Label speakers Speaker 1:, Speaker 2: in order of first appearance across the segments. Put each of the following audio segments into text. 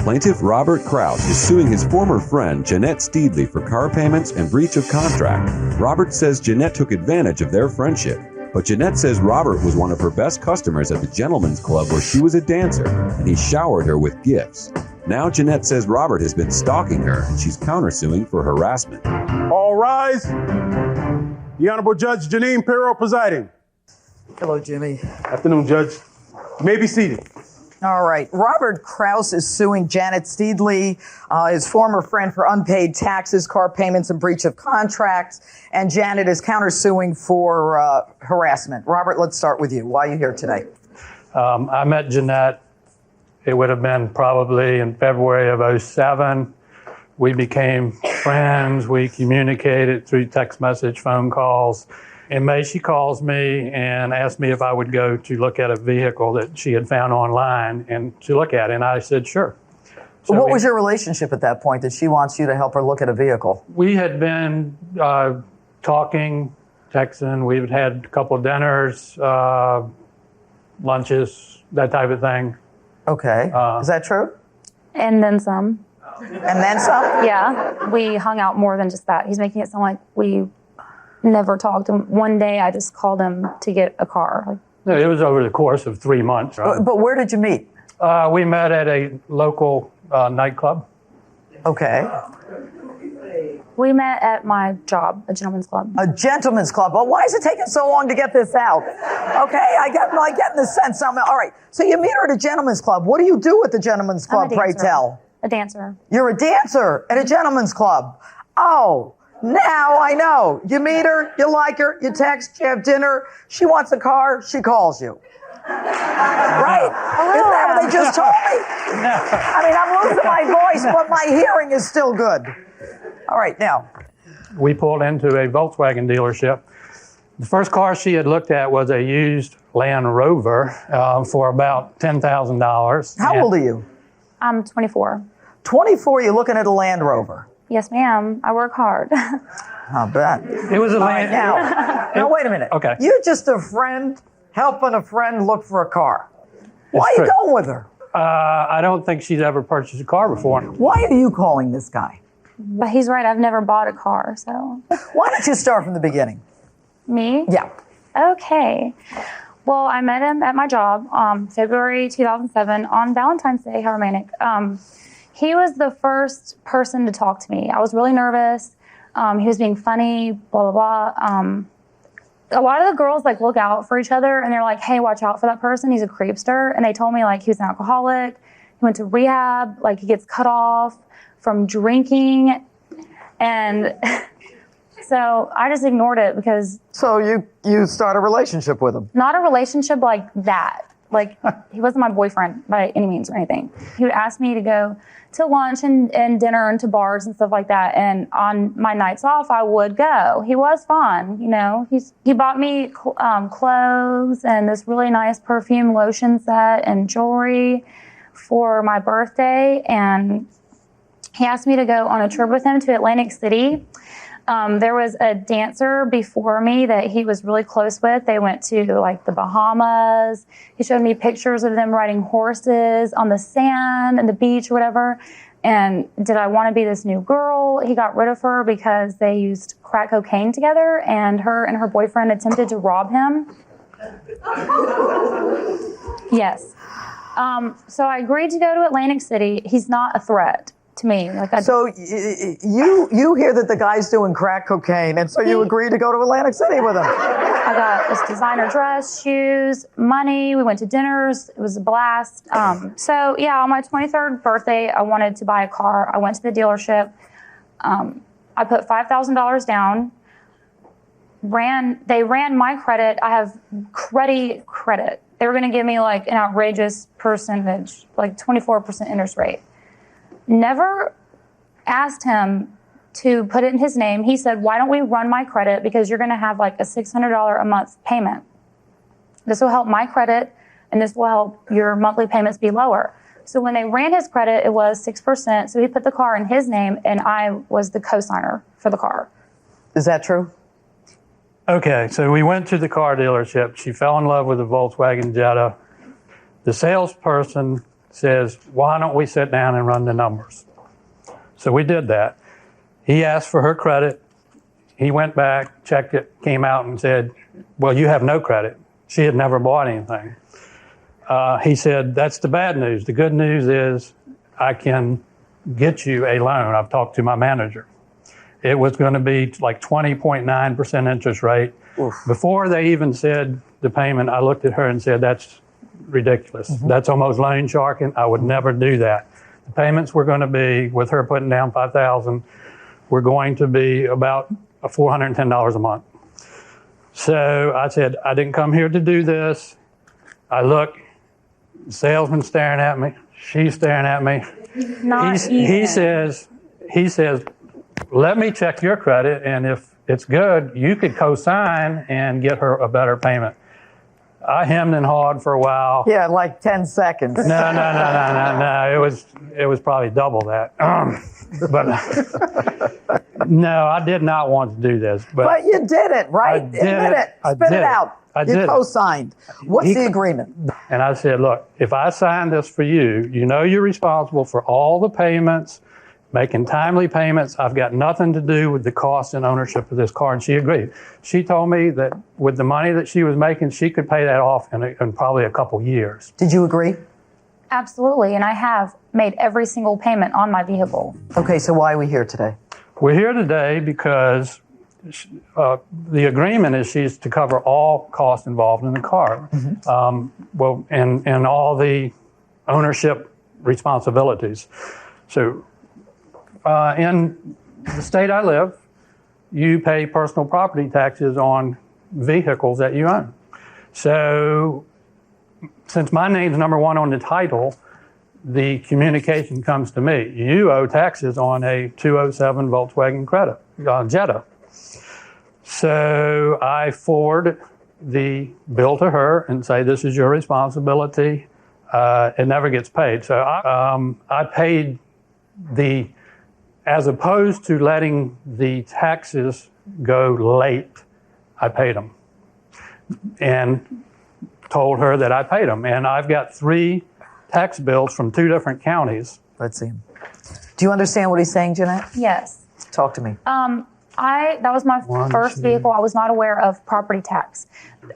Speaker 1: Plaintiff Robert Krause is suing his former friend Jeanette Steedley for car payments and breach of contract. Robert says Jeanette took advantage of their friendship, but Jeanette says Robert was one of her best customers at the Gentlemen's Club where she was a dancer, and he showered her with gifts. Now Jeanette says Robert has been stalking her, and she's countersuing for harassment.
Speaker 2: All rise. The Honorable Judge Judge Pirro presiding.
Speaker 3: Hello, Jimmy.
Speaker 2: Afternoon, Judge. You may be seated.
Speaker 3: All right. Robert Krause is suing Janet Steedley, his former friend, for unpaid taxes, car payments, and breach of contracts. And Janet is countersuing for harassment. Robert, let's start with you. Why are you here today?
Speaker 4: I met Jeanette. It would have been probably in February of '07. We became friends. We communicated through text message, phone calls. In May, she calls me and asked me if I would go to look at a vehicle that she had found online and to look at it. And I said, sure. So
Speaker 3: what was your relationship at that point that she wants you to help her look at a vehicle?
Speaker 4: We had been talking, texting. We've had a couple of dinners, lunches, that type of thing.
Speaker 3: Okay. Is that true?
Speaker 5: And then some.
Speaker 3: And then some?
Speaker 5: Yeah. We hung out more than just that. He's making it sound like we never talked. And one day I just called him to get a car.
Speaker 4: No, it was over the course of 3 months. Right?
Speaker 3: But where did you meet?
Speaker 4: We met at a local nightclub.
Speaker 3: Okay.
Speaker 5: We met at my job, a gentleman's club.
Speaker 3: A gentleman's club. Well, why is it taking so long to get this out? Okay, I get in the sense. All right, so you meet her at a gentleman's club. What do you do at the gentleman's club, pray tell?
Speaker 5: A dancer.
Speaker 3: You're a dancer at a gentleman's club. Oh, now I know. You meet her, you like her, you text, you have dinner. She wants a car, she calls you. Right? Isn't that what they just told me? I mean, I'm losing my voice, but my hearing is still good. All right, now.
Speaker 4: We pulled into a Volkswagen dealership. The first car she had looked at was a used Land Rover for about $10,000.
Speaker 3: How old are you?
Speaker 5: I'm 24.
Speaker 3: 24, you're looking at a Land Rover.
Speaker 5: Yes, ma'am. I work hard.
Speaker 3: I bet.
Speaker 4: It was a Land...
Speaker 3: Now, wait a minute.
Speaker 4: Okay.
Speaker 3: You're just a friend helping a friend look for a car. Why are you going with her?
Speaker 4: I don't think she's ever purchased a car before.
Speaker 3: Why are you calling this guy?
Speaker 5: But he's right. I've never bought a car, so.
Speaker 3: Why don't you start from the beginning?
Speaker 5: Me?
Speaker 3: Yeah.
Speaker 5: Okay. Well, I met him at my job February 2007 on Valentine's Day. How romantic. He was the first person to talk to me. I was really nervous. He was being funny, blah, blah, blah. A lot of the girls look out for each other and they're like, hey, watch out for that person. He's a creepster. And they told me he was an alcoholic. He went to rehab. He gets cut off from drinking. And so I just ignored it because... So you start a relationship with him? Not a relationship like that. He wasn't my boyfriend by any means or anything. He would ask me to go to lunch and dinner and to bars and stuff like that. And on my nights off, I would go. He was fun, He bought me clothes and this really nice perfume lotion set and jewelry for my birthday. And he asked me to go on a trip with him to Atlantic City. There was a dancer before me that he was really close with. They went to the Bahamas. He showed me pictures of them riding horses on the sand and the beach or whatever. And did I want to be this new girl? He got rid of her because they used crack cocaine together and her boyfriend attempted to rob him. Yes. So I agreed to go to Atlantic City. He's not a threat to me. So you hear that the guy's doing crack cocaine, and so you agree to go to Atlantic City with him. I got this designer dress, shoes, money. We went to dinners. It was a blast. So yeah, on my 23rd birthday, I wanted to buy a car. I went to the dealership. I put $5,000 down. They ran my credit. I have credit. They were going to give me an outrageous percentage, 24% interest rate. Never asked him to put it in his name. He said, why don't we run my credit because you're going to have a $600 a month payment. This will help my credit and this will help your monthly payments be lower. So when they ran his credit, it was 6%. So he put the car in his name and I was the co-signer for the car. Is that true?
Speaker 4: Okay, so we went to the car dealership. She fell in love with a Volkswagen Jetta. The salesperson says, why don't we sit down and run the numbers? So we did that. He asked for her credit. He went back, checked it, came out and said, well, you have no credit. She had never bought anything. He said, that's the bad news. The good news is I can get you a loan. I've talked to my manager. It was going to be like 20.9% interest rate. Oof. Before they even said the payment, I looked at her and said, that's ridiculous. Mm-hmm. That's almost loan sharking. I would never do that. The payments were going to be, with her putting down $5,000, were going to be about $410 a month. So I said, I didn't come here to do this. I look, the salesman staring at me, she's staring at me. He says, let me check your credit, and if it's good, you could co-sign and get her a better payment. I hemmed and hawed for a while.
Speaker 3: Yeah, like 10 seconds.
Speaker 4: No. It was probably double that. But no, I did not want to do this. But
Speaker 3: you did it, right? Admit it. Spit it out. You co-signed. What's the agreement?
Speaker 4: And I said, look, if I sign this for you, you know you're responsible for all the payments, making timely payments. I've got nothing to do with the cost and ownership of this car. And she agreed. She told me that with the money that she was making, she could pay that off in probably a couple years.
Speaker 3: Did you agree?
Speaker 5: Absolutely. And I have made every single payment on my vehicle.
Speaker 3: Okay, so why are we here today?
Speaker 4: We're here today because the agreement is she's to cover all costs involved in the car. Mm-hmm. And all the ownership responsibilities. So in the state I live, you pay personal property taxes on vehicles that you own. So since my name's number one on the title, the communication comes to me. You owe taxes on a 207 Volkswagen Jetta. So I forward the bill to her and say, this is your responsibility. It never gets paid. So I paid as opposed to letting the taxes go late, I paid them. And told her that I paid them. And I've got 3 tax bills from 2 different counties.
Speaker 3: Let's see. Do you understand what he's saying, Jeanette?
Speaker 5: Yes.
Speaker 3: Talk to me.
Speaker 5: That was my first vehicle. I was not aware of property tax.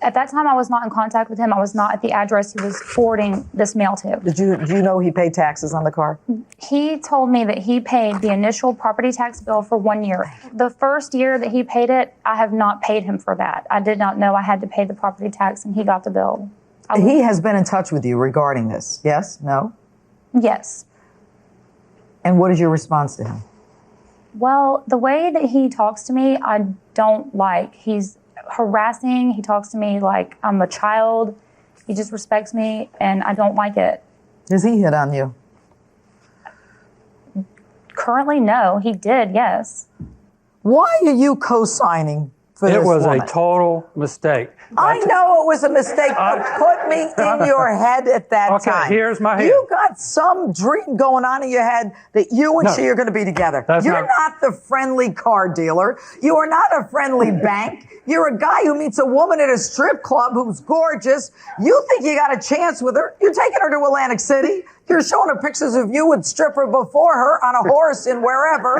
Speaker 5: At that time, I was not in contact with him. I was not at the address he was forwarding this mail to.
Speaker 3: Do you know he paid taxes on the car?
Speaker 5: He told me that he paid the initial property tax bill for 1 year. The first year that he paid it, I have not paid him for that. I did not know I had to pay the property tax, and he got the bill.
Speaker 3: He has been in touch with you regarding this, yes? No?
Speaker 5: Yes.
Speaker 3: And what is your response to him?
Speaker 5: Well, the way that he talks to me, I don't like. He's harassing. He talks to me like I'm a child. He just respects me, and I don't like it.
Speaker 3: Does he hit on you?
Speaker 5: Currently, no. He did, yes.
Speaker 3: Why are you co-signing for this woman?
Speaker 4: It was a total mistake.
Speaker 3: I know it was a mistake, but put me in your head at that time.
Speaker 4: Okay, here's my head.
Speaker 3: You got some dream going on in your head that you and she are going to be together. You're not the friendly car dealer. You are not a friendly bank. You're a guy who meets a woman at a strip club who's gorgeous. You think you got a chance with her. You're taking her to Atlantic City. You're showing her pictures of you with stripper before her on a horse in wherever.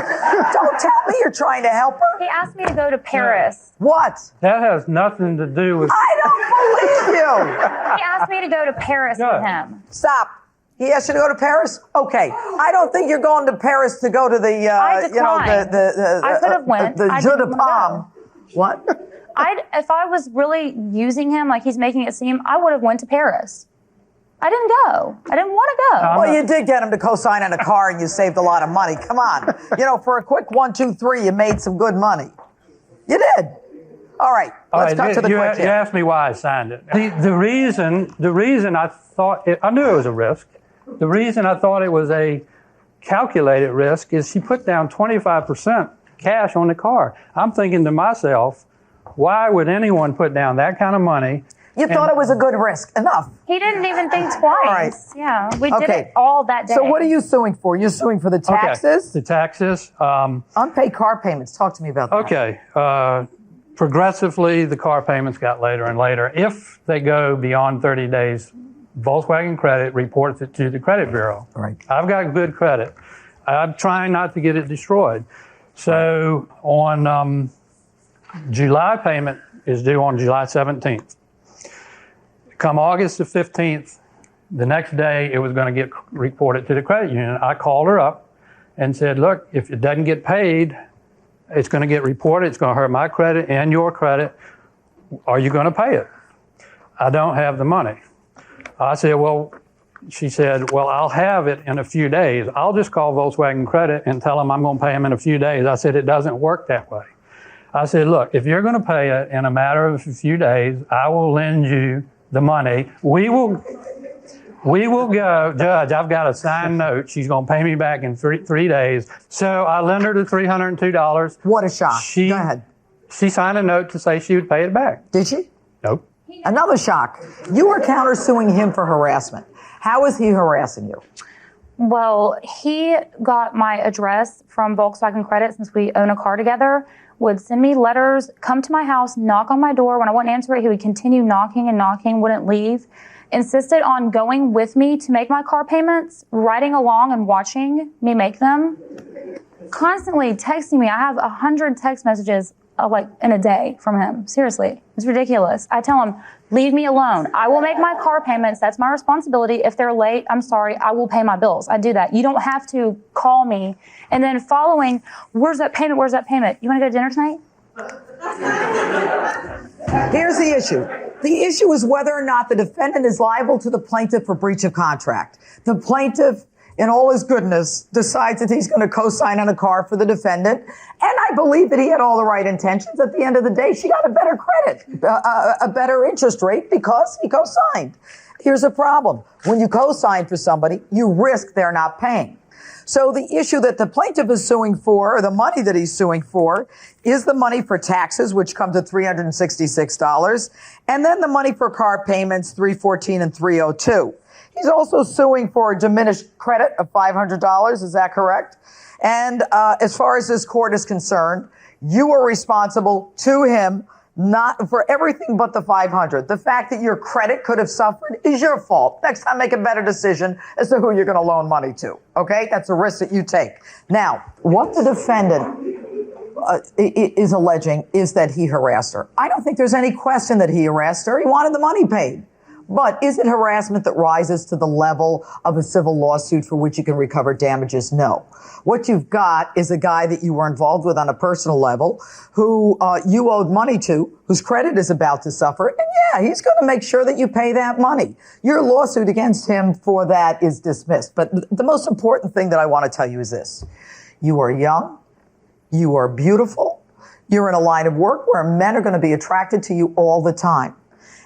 Speaker 3: Don't tell me you're trying to help her.
Speaker 5: He asked me to go to Paris.
Speaker 3: What?
Speaker 4: That has nothing to do with...
Speaker 3: I don't believe you.
Speaker 5: He asked me to go to Paris with him.
Speaker 3: Stop. He asked you to go to Paris? Okay. I don't think you're going to Paris to go to the,
Speaker 5: I declined. I could have went.
Speaker 3: The Jeu de Paume. What?
Speaker 5: If I was really using him like he's making it seem, I would have went to Paris. I didn't go. I didn't want to go.
Speaker 3: Well, you did get him to co-sign on a car and you saved a lot of money. Come on. For a quick 1, 2, 3, you made some good money. You did. All right. Let's cut to the quick hit.
Speaker 4: You asked me why I signed it. The reason I thought I knew it was a risk. The reason I thought it was a calculated risk is she put down 25% cash on the car. I'm thinking to myself, why would anyone put down that kind of money?
Speaker 3: You thought it was a good risk. Enough.
Speaker 5: He didn't even think twice.
Speaker 3: All right.
Speaker 5: Yeah, we did it all that day.
Speaker 3: So what are you suing for? You're suing for the taxes?
Speaker 4: The taxes.
Speaker 3: Unpaid car payments. Talk to me about that.
Speaker 4: Okay. Progressively, the car payments got later and later. If they go beyond 30 days Volkswagen Credit reports it to the credit bureau.
Speaker 3: Right.
Speaker 4: I've got good credit. I'm trying not to get it destroyed. So on July payment is due on July 17th. Come August the 15th, the next day it was going to get reported to the credit union. I called her up and said, look, if it doesn't get paid, it's going to get reported. It's going to hurt my credit and your credit. Are you going to pay it? I don't have the money. I said, well, she said, well, I'll have it in a few days. I'll just call Volkswagen Credit and tell them I'm going to pay them in a few days. I said, it doesn't work that way. I said, look, if you're going to pay it in a matter of a few days, I will lend you the money. We will go, Judge, I've got a signed note. She's going to pay me back in three days. So I lent her the $302.
Speaker 3: What a shock. Go ahead.
Speaker 4: She signed a note to say she would pay it back.
Speaker 3: Did she?
Speaker 4: Nope.
Speaker 3: Another shock. You were countersuing him for harassment. How is he harassing you?
Speaker 5: Well, he got my address from Volkswagen Credit since we own a car together, would send me letters, come to my house, knock on my door. When I wouldn't answer it, he would continue knocking and knocking, wouldn't leave. Insisted on going with me to make my car payments, riding along and watching me make them. Constantly texting me. I have 100 text messages like in a day from him. Seriously, it's ridiculous. I tell him, leave me alone. I will make my car payments. That's my responsibility. If they're late, I'm sorry. I will pay my bills. I do that. You don't have to call me. And then following, where's that payment? Where's that payment? You want to go to dinner tonight?
Speaker 3: Here's the issue. The issue is whether or not the defendant is liable to the plaintiff for breach of contract. The plaintiff, in all his goodness, decides that he's going to co-sign on a car for the defendant. And I believe that he had all the right intentions. At the end of the day, she got a better credit, a better interest rate because he co-signed. Here's the problem. When you co-sign for somebody, you risk they're not paying. So the issue that the plaintiff is suing for, or the money that he's suing for, is the money for taxes, which come to $366, and then the money for car payments, $314 and $302. He's also suing for a diminished credit of $500. Is that correct? And as far as this court is concerned, you are responsible to him not for everything but the $500. The fact that your credit could have suffered is your fault. Next time, make a better decision as to who you're going to loan money to. Okay? That's a risk that you take. Now, what the defendant is alleging is that he harassed her. I don't think there's any question that he harassed her. He wanted the money paid. But is it harassment that rises to the level of a civil lawsuit for which you can recover damages? No. What you've got is a guy that you were involved with on a personal level who you owed money to, whose credit is about to suffer. And yeah, he's going to make sure that you pay that money. Your lawsuit against him for that is dismissed. But the most important thing that I want to tell you is this. You are young. You are beautiful. You're in a line of work where men are going to be attracted to you all the time.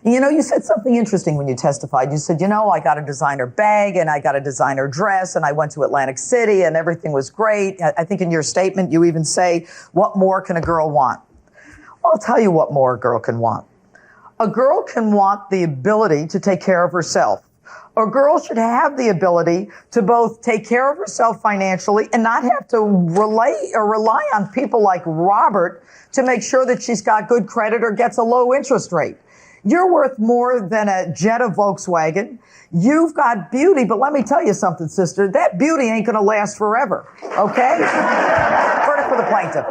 Speaker 3: And you know, you said something interesting when you testified. You said, you know, I got a designer bag and I got a designer dress and I went to Atlantic City and everything was great. I think in your statement, you even say, what more can a girl want? Well, I'll tell you what more a girl can want. A girl can want the ability to take care of herself. A girl should have the ability to both take care of herself financially and not have to rely on people like Robert to make sure that she's got good credit or gets a low interest rate. You're worth more than a Jetta Volkswagen. You've got beauty, but let me tell you something, sister. That beauty ain't going to last forever, okay? Verdict for the plaintiff.